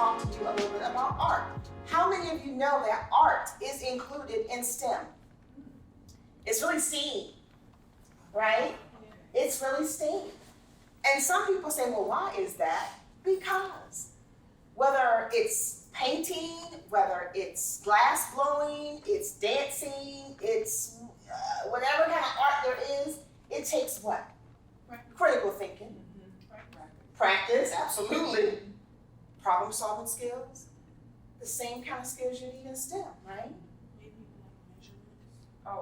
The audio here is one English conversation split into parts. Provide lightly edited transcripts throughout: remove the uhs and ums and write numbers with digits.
talk to you a little bit about art. How many of you know that art is included in STEM? It's really STEAM, right? It's really STEAM. And some people say, well, why is that? Because whether it's painting, whether it's glass blowing, it's dancing, it's whatever kind of art there is, it takes what? Critical thinking. Practice, absolutely. Problem solving skills. The same kind of skills you need in STEM, right?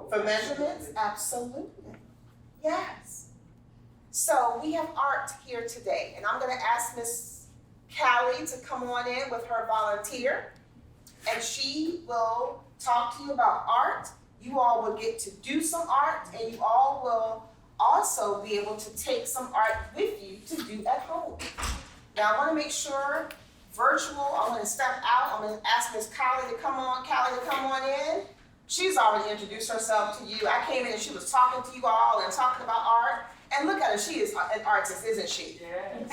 For measurements, absolutely. Yes. So we have art here today, and I'm going to ask Miss Callie to come on in with her volunteer, and she will talk to you about art. You all will get to do some art, and you all will also be able to take some art with you to do at home. Now I want to make sure virtual, I'm going to step out. I'm going to ask Miss Callie to come on in. She's already introduced herself to you. I came in and she was talking to you all and talking about art. And look at her, she is an artist, isn't she? Yes.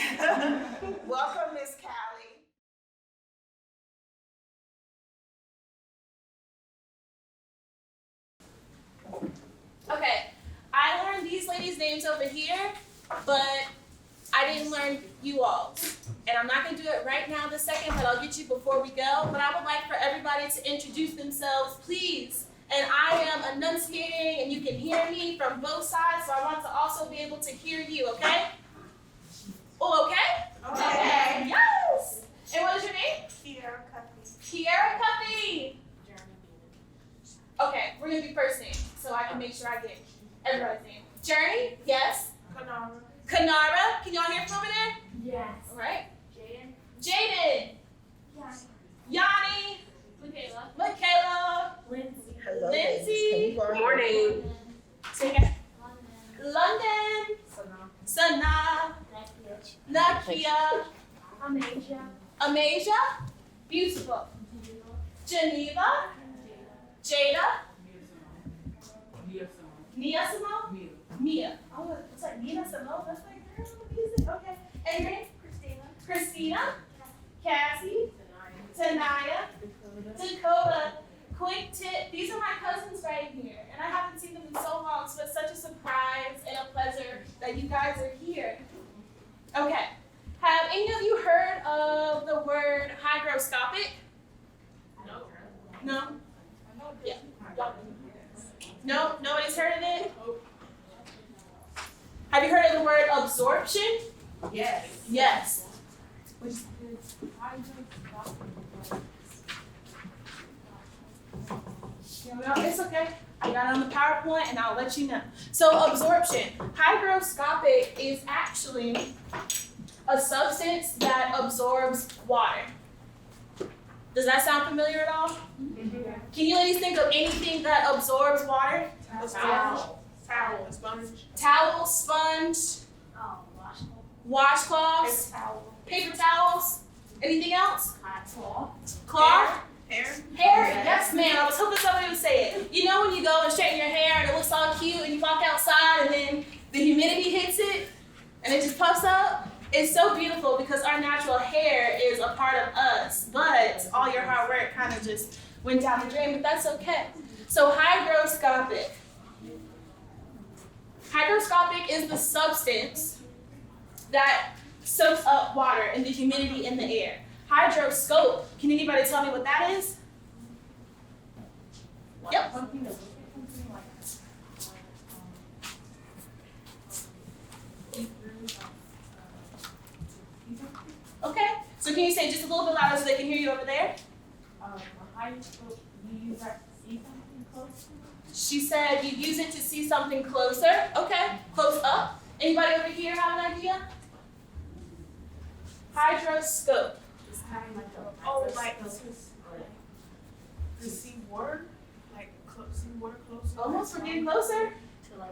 Welcome, Miss Callie. Okay, I learned these ladies' names over here, but I didn't learn you all. And I'm not going to do it right now this second, but I'll get you before we go. But I would like for everybody to introduce themselves, please. And I am enunciating, and you can hear me from both sides, so I want to also be able to hear you, okay? Oh, okay? Okay. Yes! And what is your name? Kiera Cuffy. Kiera Cuffy. Okay, we're going to do first name, so I can make sure I get everybody's name. Journey? Yes. Kanara. Kanara? Can y'all hear from over there? Yes. All right. Jaden. Jaden. Yanni. Michaela. Lindsay. Hello. Lindsay. Good morning. Say it again. London. Sana. Nakia. Amasia. Beautiful. Geneva. Jada. Nia Simone. Mia. Oh, it's like Nina Simone. That's like girl music. Okay. And your name? Christina. Cassie. Tanaya. Dakota. Quick tip. These are my cousins right here, and I haven't seen them in so long, so it's such a surprise and a pleasure that you guys are here. Okay. Have any of you heard of the word hygroscopic? No? Yeah. No? Nobody's heard of it? Have you heard of the word absorption? Yes. Yes. No, it's okay. I got it on the PowerPoint and I'll let you know. So absorption. Hygroscopic is actually a substance that absorbs water. Does that sound familiar at all? Mm-hmm. Can you ladies think of anything that absorbs water? Towel. Sponge. Towel, sponge, washcloths, paper towels. Anything else? Cloth. Hair. Yes, ma'am. I was hoping somebody would say it. You know when you go and straighten your hair and it looks all cute and you walk outside and then the humidity hits it and it just puffs up? It's so beautiful because our natural hair is a part of us, but all your hard work kind of just went down the drain, but that's okay. So hygroscopic. Hygroscopic is the substance that soaks up water and the humidity in the air. Hydroscope, can anybody tell me what that is? Yep. Okay, so can you say just a little bit louder so they can hear you over there? You use that to see something close. She said you use it to see something closer. Okay, close up. Anybody over here have an idea? Hydroscope. To see water, see water closer. Almost, we're getting closer. To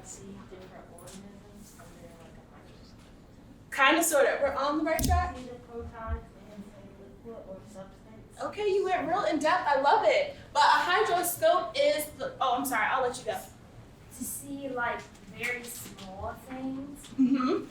see different organisms under a microscope. Kind of, sort of. We're on the right track. Either protons in a liquid or substance. Okay, you went real in depth. I love it. But a hydroscope is the. Oh, I'm sorry. I'll let you go. To see very small things. Mm-hmm.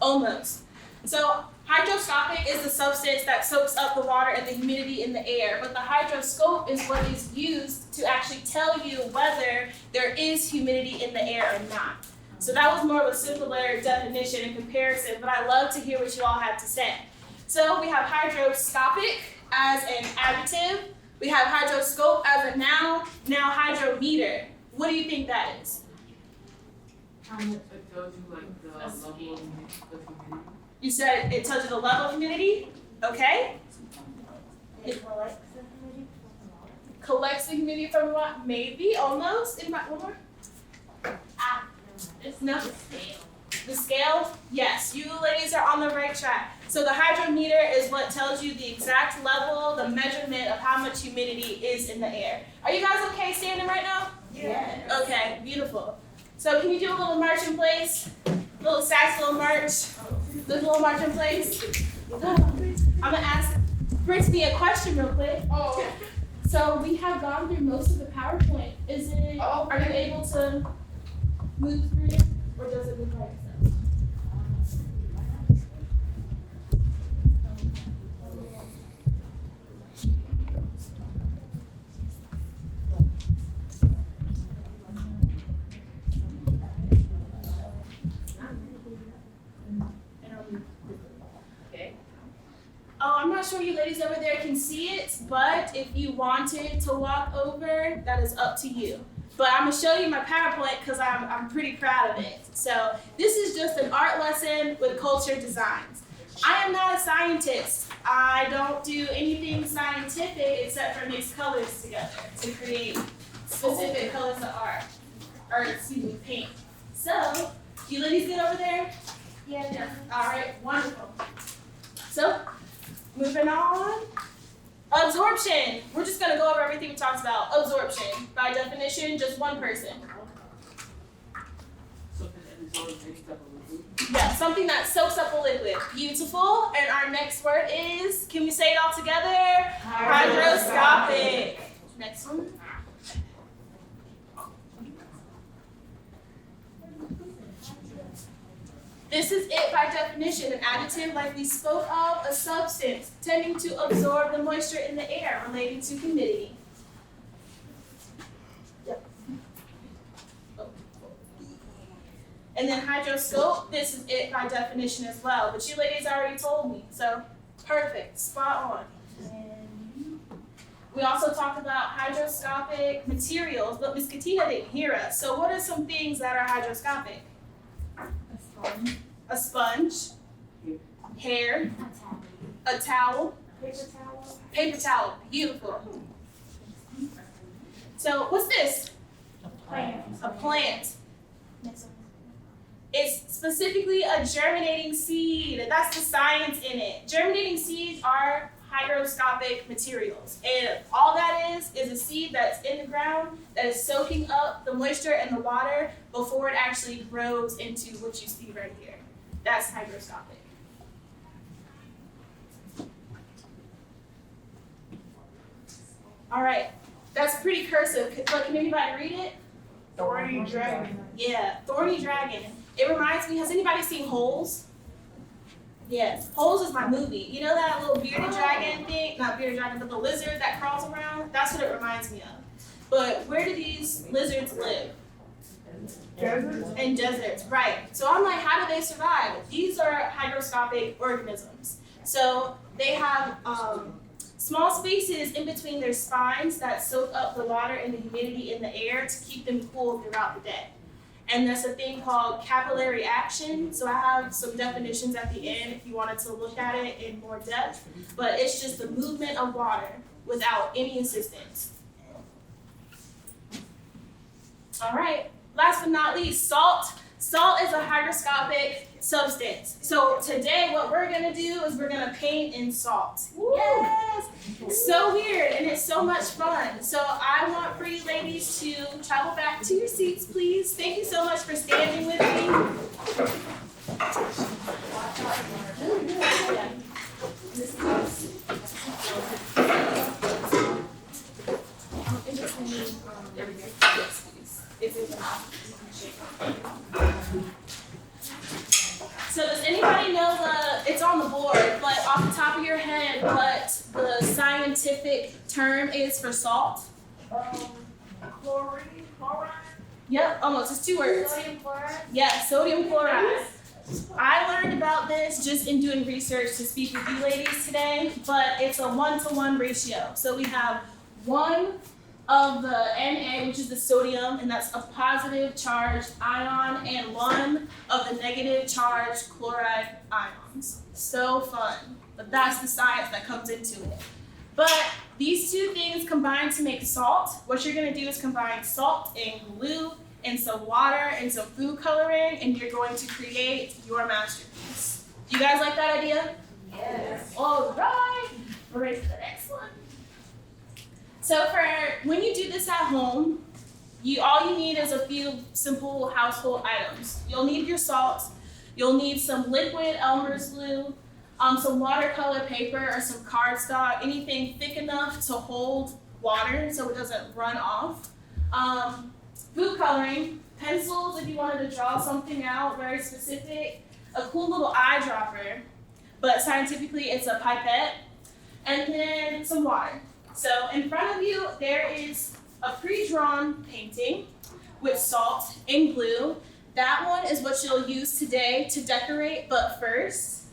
Almost. So Hydroscopic is the substance that soaks up the water and the humidity in the air, but the hydroscope is what is used to actually tell you whether there is humidity in the air or not. So that was more of a simpler definition and comparison, but I love to hear what you all have to say. So we have hydroscopic as an adjective, we have hydroscope as a noun, now hydrometer. What do you think that is? It tells you like the level of humidity. You said it tells you the level of humidity, okay? It collects the humidity from the water. Collects the humidity from what? Maybe, almost. Anybody, one more? It's No. the scale. The scale? Yes, you ladies are on the right track. So the hydrometer is what tells you the exact level, the measurement of how much humidity is in the air. Are you guys okay standing right now? Yeah. Okay, beautiful. So can you do a little march in place? Little saxophone march. Do a little march in place. I'm gonna ask Brittany a question real quick. Oh. So we have gone through most of the PowerPoint. Is it? Oh. Are you able to move through it, or does it look like itself? Okay. Oh, I'm not sure you ladies over there can see it, but if you wanted to walk over, that is up to you. But I'm gonna show you my PowerPoint because I'm pretty proud of it. So this is just an art lesson with culture designs. I am not a scientist. I don't do anything scientific except for mix colors together to create specific colors of art, or excuse me, paint. So, you ladies get over there? Yeah. All right, wonderful. So, moving on. Absorption. We're just gonna go over everything we talked about. Absorption, by definition, just one person. Something that is always mixed up a little bit. Yeah, something that soaks up a liquid. Beautiful. And our next word is, can we say it all together? Hydroscopic. Next one. This is it by definition, an adjective like we spoke of, a substance tending to absorb the moisture in the air relating to humidity. And then hydroscope, this is it by definition as well, but you ladies already told me, so perfect, spot on. And we also talked about hydroscopic materials, but Miss Katina didn't hear us. So what are some things that are hydroscopic? A sponge, hair, a towel, paper towel, beautiful. So what's this? A plant. It's specifically a germinating seed. That's the science in it. Germinating seeds are hygroscopic materials. And all that is a seed that's in the ground that is soaking up the moisture and the water before it actually grows into what you see right here. That's hygroscopic. All right, that's pretty cursive, but can anybody read it? Thorny dragon. Yeah, thorny dragon. It reminds me, has anybody seen Holes? Yes, Holes is my movie. You know that little bearded dragon thing? Not bearded dragon, but the lizard that crawls around? That's what it reminds me of. But where do these lizards live? Deserts. In deserts, right. So I'm like, how do they survive? These are hygroscopic organisms. So they have small spaces in between their spines that soak up the water and the humidity in the air to keep them cool throughout the day. And that's a thing called capillary action. So I have some definitions at the end if you wanted to look at it in more depth. But it's just the movement of water without any assistance. All right. Last but not least, salt. Salt is a hygroscopic substance. So today what we're gonna do is we're gonna paint in salt. Yes! It's so weird and it's so much fun. So I want for you ladies to travel back to your seats, please. Thank you so much for standing with me. So does anybody know it's on on the board, but off the top of your head, what the scientific term is for salt? Chlorine, chloride. Yep, almost. It's 2 words. Sodium chloride? Yeah, sodium chloride. I learned about this just in doing research to speak with you ladies today, but it's a 1-to-1 ratio. So we have 1 of the Na, which is the sodium, and that's a positive charged ion, and 1 of the negative charged chloride ions. So fun, but that's the science that comes into it. But these 2 things combine to make salt. What you're gonna do is combine salt and glue and some water and some food coloring, and you're going to create your masterpiece. Do you guys like that idea? Yes. All right, we're ready for the next one. So for when you do this at home, all you need is a few simple household items. You'll need your salt, you'll need some liquid Elmer's glue, some watercolor paper or some cardstock, anything thick enough to hold water so it doesn't run off. Food coloring, pencils if you wanted to draw something out very specific, a cool little eyedropper, but scientifically it's a pipette, and then some water. So in front of you there is a pre-drawn painting with salt and glue. That one is what you'll use today to decorate, but first,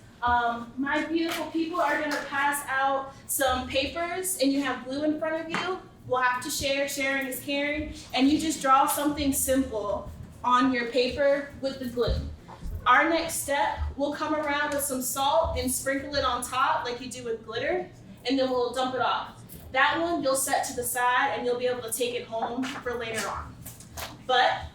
my beautiful people are gonna pass out some papers, and you have glue in front of you. We'll have to share, sharing is caring, and you just draw something simple on your paper with the glue. Our next step, we'll come around with some salt and sprinkle it on top like you do with glitter, and then we'll dump it off. That one you'll set to the side and you'll be able to take it home for later on. But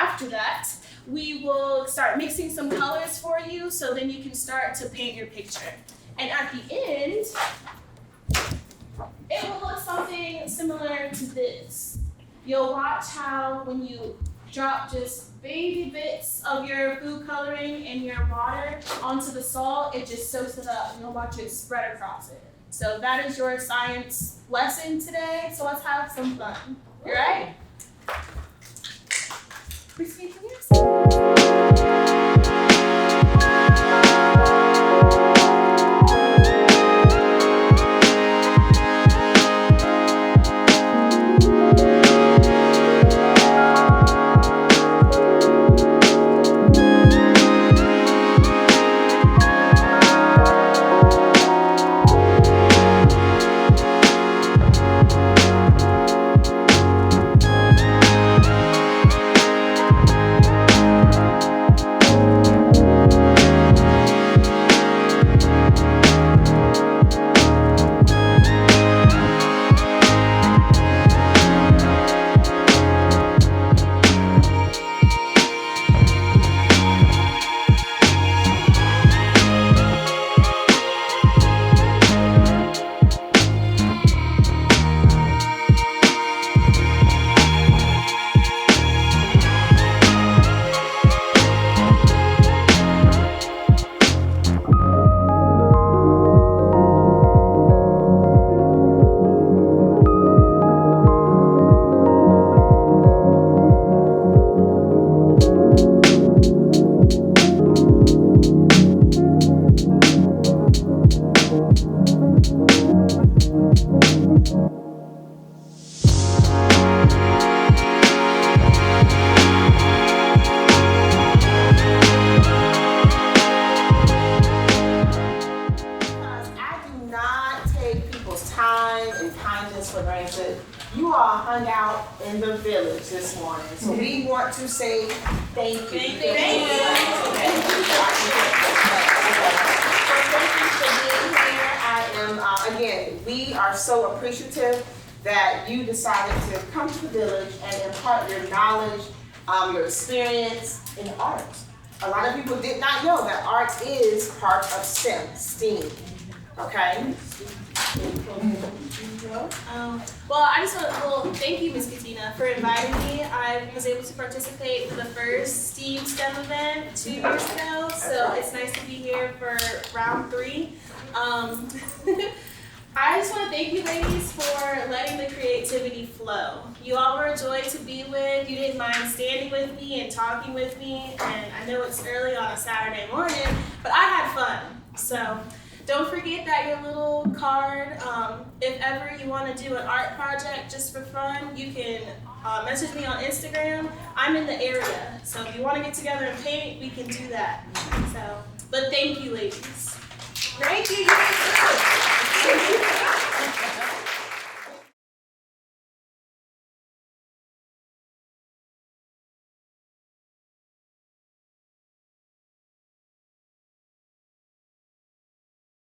after that, we will start mixing some colors for you so then you can start to paint your picture. And at the end, it will look something similar to this. You'll watch how when you drop just baby bits of your food coloring and your water onto the salt, it just soaks it up and you'll watch it spread across it. So that is your science lesson today, so let's have some fun. You ready? Proceed from your seat. You all hung out in the village this morning, so we want to say thank you. Thank you. For being here. I am, again, we are so appreciative that you decided to come to the village and impart your knowledge, your experience in art. A lot of people did not know that art is part of STEAM, okay? Well, I just want to thank you, Ms. Katina, for inviting me. I was able to participate in the first STEAM STEM event 2 years ago, so it's nice to be here for round 3. I just want to thank you ladies for letting the creativity flow. You all were a joy to be with. You didn't mind standing with me and talking with me, and I know it's early on a Saturday morning, but I had fun. So don't forget that your little card, if ever you want to do an art project just for fun, you can message me on Instagram. I'm in the area, so if you want to get together and paint, we can do that. So, but thank you, ladies. Thank you. You did good.